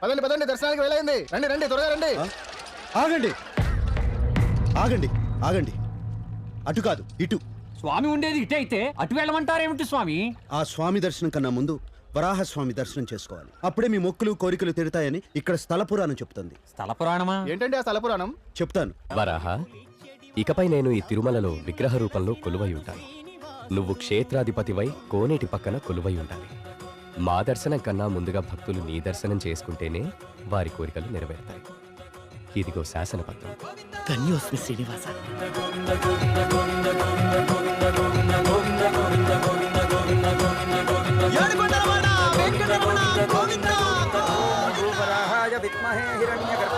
పదండి పదండి, దర్శనానికి వెళ్ళైంది. రండి రండి, త్వరగా రండి. ఆగండి ఆగండి ఆగండి, అటు కాదు ఇటు. స్వామి ఉండేది ఇటే అయితే అటు వెళ్ళమంటారేమిటి స్వామి? ఆ స్వామి దర్శనం కన్నా ముందు వరాహస్వామి దర్శనం చేసుకోవాలి. అప్పుడే మీ మొక్కులు కోరికలు తీరుతాయని ఇక్కడ స్థల పురాణం చెప్తుంది. స్థల పురాణమా? ఏంటండి ఆ స్థల పురాణం? చెప్తాను. వరాహ, ఇకపై నేను ఈ తిరుమలలో విగ్రహ రూపంలో కొలువై ఉంటాను. నువ్వు క్షేత్రాధిపతివై కోనేటి పక్కన కొలువై ఉండాలి. మా దర్శనం కన్నా ముందుగా భక్తులు నీ దర్శనం చేసుకుంటేనే వారి కోరికలు నెరవేరుతాయి. ఇదిగో శాసనపత్రం. ధన్యోస్మి శ్రీనివాస. విద్మహే హిరణ్యగర్భాయ